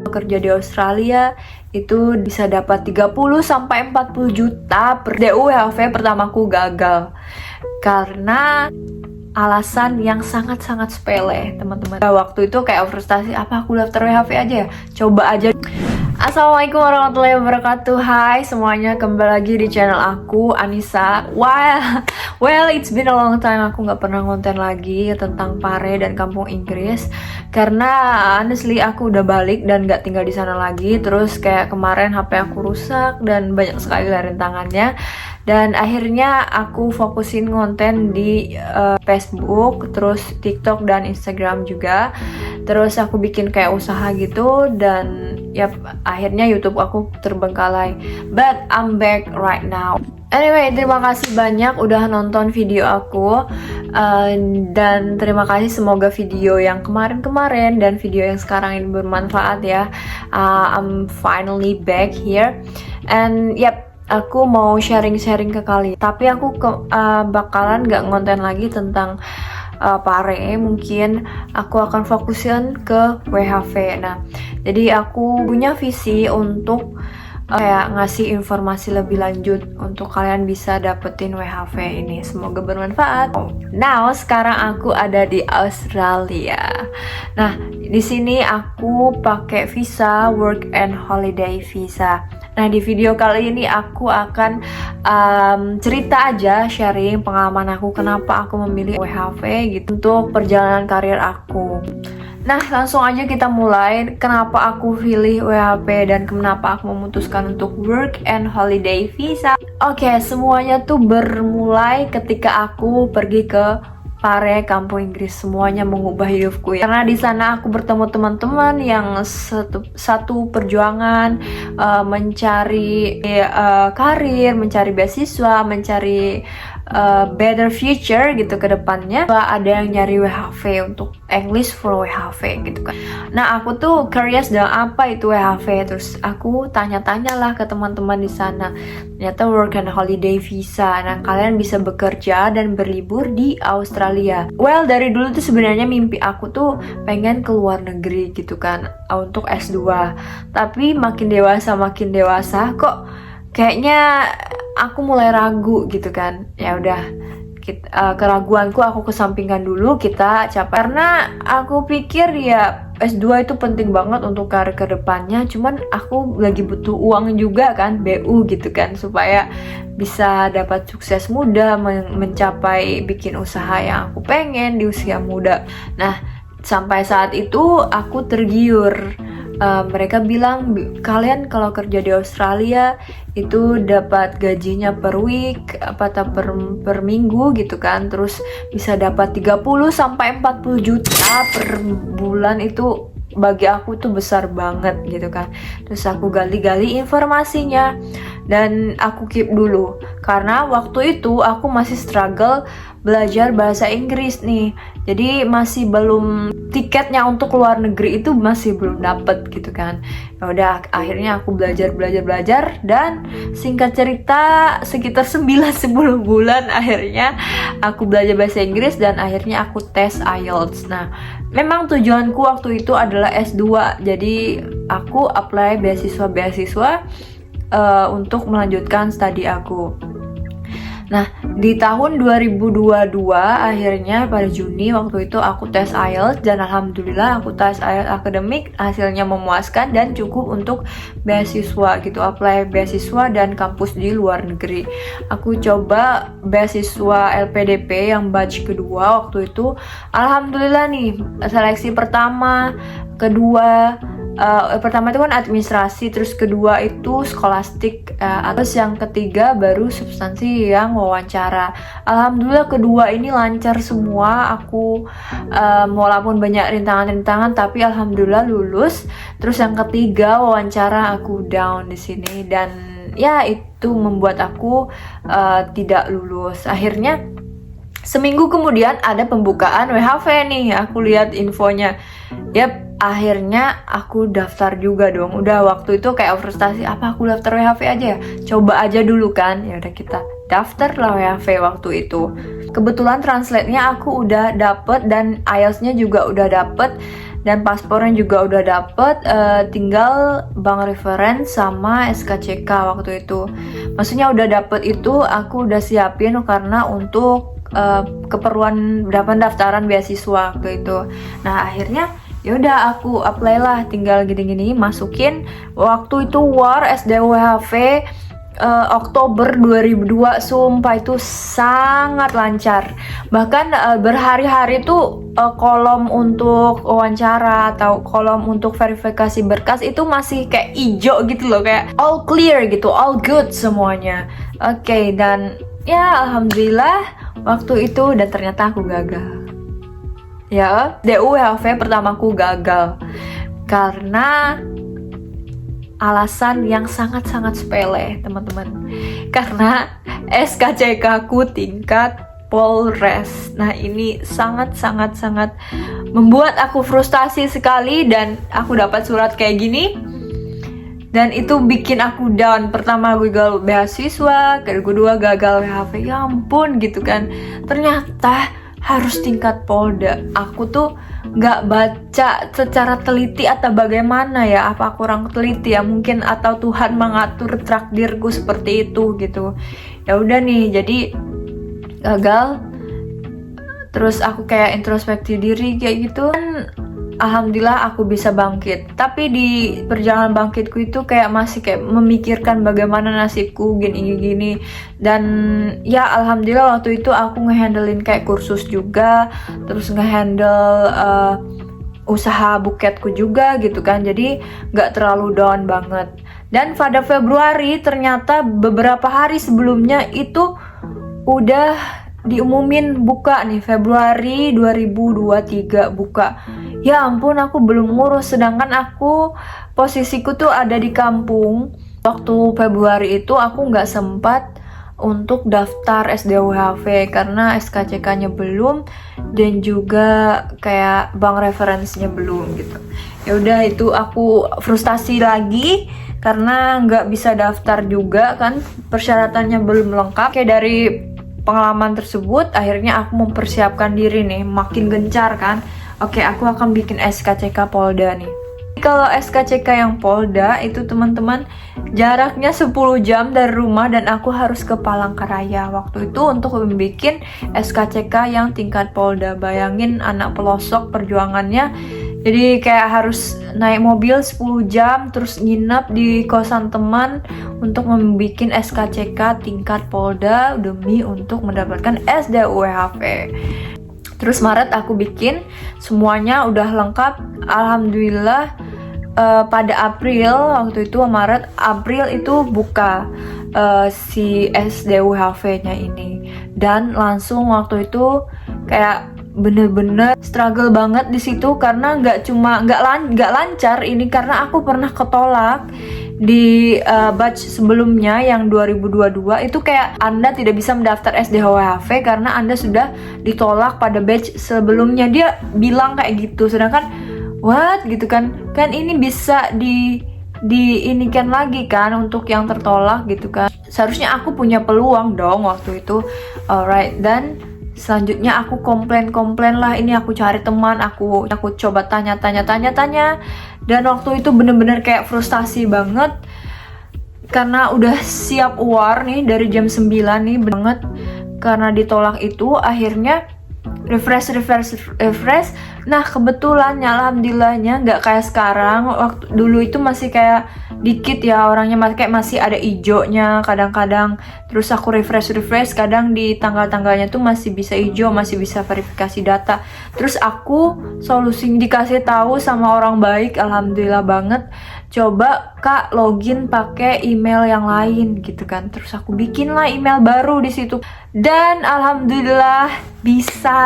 kerja di Australia itu bisa dapat 30 sampai 40 juta per DU WHV pertamaku gagal karena alasan yang sangat-sangat sepele, teman-teman. Waktu itu kayak frustasi, apa aku daftar WHV aja ya? Coba aja. Assalamualaikum warahmatullahi wabarakatuh. Hai semuanya, kembali lagi di channel aku, Anissa. Well, it's been a long time aku nggak pernah ngonten lagi tentang Pare dan kampung Inggris karena honestly aku udah balik dan nggak tinggal di sana lagi. Terus kayak kemarin HP aku rusak dan banyak sekali rintangannya. Dan akhirnya aku fokusin konten di Facebook, terus TikTok dan Instagram juga. Terus aku bikin kayak usaha gitu dan ya akhirnya YouTube aku terbengkalai. But I'm back right now. Anyway, terima kasih banyak udah nonton video aku dan terima kasih, semoga video yang kemarin-kemarin dan video yang sekarang ini bermanfaat ya. I'm finally back here and yep, aku mau sharing-sharing ke kalian. Tapi aku bakalan gak ngonten lagi tentang Pare. Mungkin aku akan fokusin ke WHV. Nah, jadi aku punya visi untuk kayak ngasih informasi lebih lanjut untuk kalian bisa dapetin WHV ini. Semoga bermanfaat. Now, sekarang aku ada di Australia. Nah, di sini aku pakai visa Work and Holiday Visa. Nah, di video kali ini aku akan cerita aja, sharing pengalaman aku kenapa aku memilih WHV gitu untuk perjalanan karir aku. Nah, langsung aja kita mulai. Kenapa aku pilih WHV dan kenapa aku memutuskan untuk Work and Holiday Visa. Oke, semuanya tuh bermulai ketika aku pergi ke Pare, kampung Inggris. Semuanya mengubah hidupku ya. Karena di sana aku bertemu teman-teman yang satu perjuangan mencari karir, mencari beasiswa, mencari better future gitu ke depannya. Ada yang nyari WHV untuk English for WHV gitu kan. Nah, aku tuh curious dengan apa itu WHV. Terus aku tanya-tanya lah ke teman-teman di sana. Ternyata Work and Holiday Visa. Nah, kalian bisa bekerja dan berlibur di Australia. Well, dari dulu tuh sebenarnya mimpi aku tuh pengen ke luar negeri gitu kan untuk S2. Tapi makin dewasa kok kayaknya aku mulai ragu gitu kan. Ya udah, keraguanku aku kesampingkan dulu, kita capai. Karena aku pikir ya S2 itu penting banget untuk karir kedepannya. Cuman aku lagi butuh uang juga kan, BU gitu kan, supaya bisa dapat sukses muda, mencapai bikin usaha yang aku pengen di usia muda. Nah, sampai saat itu aku tergiur. Mereka bilang kalian kalau kerja di Australia itu dapat gajinya per week atau per minggu gitu kan, terus bisa dapat 30 sampai 40 juta per bulan. Itu bagi aku tuh besar banget gitu kan. Terus aku gali-gali informasinya dan aku keep dulu karena waktu itu aku masih struggle belajar bahasa Inggris nih. Jadi masih belum, tiketnya untuk luar negeri itu masih belum dapet gitu kan. Ya udah, akhirnya aku belajar dan singkat cerita sekitar 9-10 bulan akhirnya aku belajar bahasa Inggris dan akhirnya aku tes IELTS. Nah, memang tujuanku waktu itu adalah S2. Jadi aku apply beasiswa untuk melanjutkan studi aku. Nah, di tahun 2022 akhirnya pada Juni waktu itu aku tes IELTS dan alhamdulillah aku tes IELTS akademik, hasilnya memuaskan dan cukup untuk beasiswa gitu, apply beasiswa dan kampus di luar negeri. Aku coba beasiswa LPDP yang batch kedua waktu itu, alhamdulillah nih, seleksi pertama, kedua, pertama itu kan administrasi, terus kedua itu skolastik, terus yang ketiga baru substansi yang wawancara. Alhamdulillah kedua ini lancar semua. Aku walaupun banyak rintangan tapi alhamdulillah lulus. Terus yang ketiga wawancara aku down di sini dan ya itu membuat aku tidak lulus. Akhirnya seminggu kemudian ada pembukaan WHV nih, aku lihat infonya. Yap, akhirnya aku daftar juga dong. Udah waktu itu kayak frustasi, apa aku daftar WHV aja ya? Coba aja dulu kan. Ya udah, kita daftar lah WHV waktu itu. Kebetulan translate-nya aku udah dapet dan IELTS-nya juga udah dapet. dan paspornya juga udah dapet, tinggal bank reference sama SKCK waktu itu. Maksudnya udah dapet itu, aku udah siapin karena untuk keperluan pendaftaran beasiswa waktu itu. Nah akhirnya yaudah aku apply lah, tinggal gini-gini masukin. Waktu itu war SDWHV Oktober 2002, sumpah itu sangat lancar. Bahkan berhari-hari tuh kolom untuk wawancara atau kolom untuk verifikasi berkas itu masih kayak ijo gitu loh, kayak all clear gitu, all good semuanya. Oke, dan ya alhamdulillah waktu itu, dan ternyata aku gagal. Ya, DUWHV pertamaku gagal karena alasan yang sangat-sangat sepele, teman-teman. Karena SKCK ku tingkat Polres. Nah, ini sangat-sangat membuat aku frustasi sekali, dan aku dapat surat kayak gini. Dan itu bikin aku down. Pertama gagal beasiswa, kedua gagal WHV. Ya ampun gitu kan. Ternyata harus tingkat Polda. Aku tuh nggak baca secara teliti atau bagaimana ya, apa kurang teliti ya mungkin, atau Tuhan mengatur takdirku seperti itu gitu. Ya udah nih, jadi gagal. Terus aku kayak introspeksi diri kayak gitu. Dan alhamdulillah aku bisa bangkit. Tapi di perjalanan bangkitku itu kayak masih kayak memikirkan bagaimana nasibku gini-gini. Dan ya alhamdulillah waktu itu aku ngehandlein kayak kursus juga, terus ngehandle usaha buketku juga gitu kan. Jadi nggak terlalu down banget. Dan pada Februari ternyata beberapa hari sebelumnya itu udah diumumin buka nih, Februari 2023 buka. Ya ampun, aku belum ngurus, sedangkan aku posisiku tuh ada di kampung. Waktu Februari itu aku nggak sempat untuk daftar SDWHV karena SKCK-nya belum, dan juga kayak bank referensinya belum gitu. Ya udah, itu aku frustasi lagi karena nggak bisa daftar juga kan, persyaratannya belum lengkap. Kayak dari pengalaman tersebut akhirnya aku mempersiapkan diri nih, makin gencar kan. Oke, aku akan bikin SKCK Polda nih. Kalau SKCK yang Polda itu teman-teman jaraknya 10 jam dari rumah, dan aku harus ke Palangkaraya waktu itu untuk membuat SKCK yang tingkat Polda. Bayangin anak pelosok perjuangannya. Jadi kayak harus naik mobil 10 jam terus nginep di kosan teman untuk membuat SKCK tingkat Polda demi untuk mendapatkan SDWHV. Terus Maret aku bikin, semuanya udah lengkap. Alhamdulillah pada April waktu itu, April itu buka si SDWHV-nya ini. Dan langsung waktu itu kayak bener-bener struggle banget di situ, karena nggak lancar ini karena aku pernah ketolak di batch sebelumnya yang 2022 itu. Kayak Anda tidak bisa mendaftar SDWHV karena Anda sudah ditolak pada batch sebelumnya, dia bilang kayak gitu. Sedangkan what gitu kan ini bisa diinikan lagi kan untuk yang tertolak gitu kan. Seharusnya aku punya peluang dong waktu itu. Alright, dan selanjutnya aku komplain lah. Ini aku cari teman, aku coba tanya. Dan waktu itu bener-bener kayak frustasi banget karena udah siap war nih dari jam 9 nih banget, karena ditolak itu. Akhirnya refresh. Nah kebetulannya alhamdulillahnya nggak kayak sekarang. Waktu dulu itu masih kayak dikit ya orangnya, masih ada ijonya kadang-kadang. Terus aku refresh kadang di tanggal-tanggalnya tuh masih bisa ijo, masih bisa verifikasi data. Terus aku solusi dikasih tahu sama orang baik, alhamdulillah banget. Coba Kak login pakai email yang lain gitu kan. Terus aku bikin lah email baru di situ, dan alhamdulillah bisa.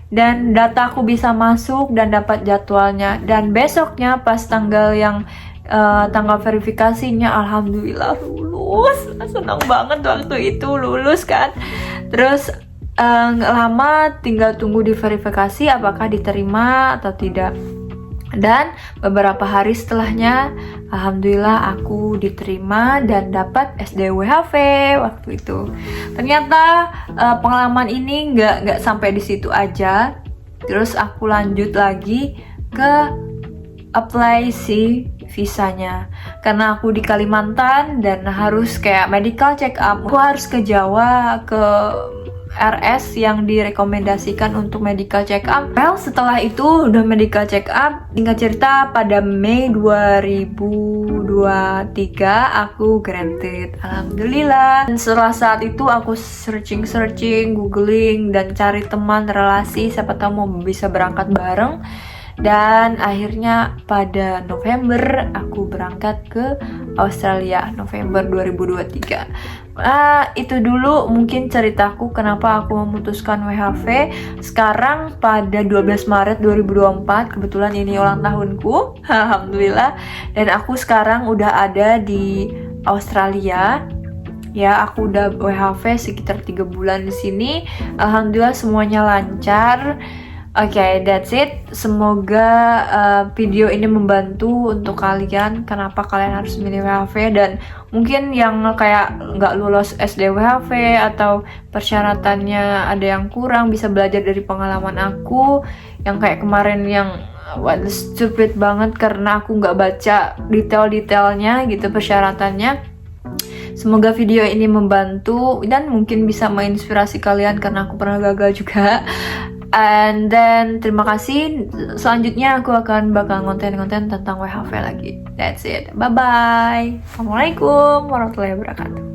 Dan dataku bisa masuk dan dapat jadwalnya. Dan besoknya pas tanggal verifikasinya, alhamdulillah lulus. Senang banget waktu itu lulus kan. Terus nggak lama tinggal tunggu diverifikasi apakah diterima atau tidak. Dan beberapa hari setelahnya alhamdulillah aku diterima dan dapat SDWHV waktu itu. Ternyata pengalaman ini nggak sampai di situ aja. Terus aku lanjut lagi ke apply si visanya. Karena aku di Kalimantan dan harus kayak medical check up, aku harus ke Jawa, ke RS yang direkomendasikan untuk medical check up. Well, setelah itu udah medical check up, tinggal cerita pada Mei 2023 aku granted. Alhamdulillah. Dan setelah saat itu aku searching, googling dan cari teman relasi siapa tahu mau bisa berangkat bareng. Dan akhirnya pada November aku berangkat ke Australia, November 2023. Itu dulu mungkin ceritaku kenapa aku memutuskan WHV. Sekarang pada 12 Maret 2024, kebetulan ini ulang tahunku. Alhamdulillah. Dan aku sekarang udah ada di Australia. Ya, aku udah WHV sekitar 3 bulan di sini. Alhamdulillah semuanya lancar. Oke, that's it. Semoga video ini membantu untuk kalian kenapa kalian harus milih WHV, dan mungkin yang kayak nggak lulus SD WHV atau persyaratannya ada yang kurang bisa belajar dari pengalaman aku yang kayak kemarin yang stupid banget karena aku nggak baca detail-detailnya gitu persyaratannya. Semoga video ini membantu dan mungkin bisa menginspirasi kalian karena aku pernah gagal juga. And then terima kasih. Selanjutnya aku bakal konten-konten tentang WHV lagi. That's it. Bye bye. Assalamualaikum warahmatullahi wabarakatuh.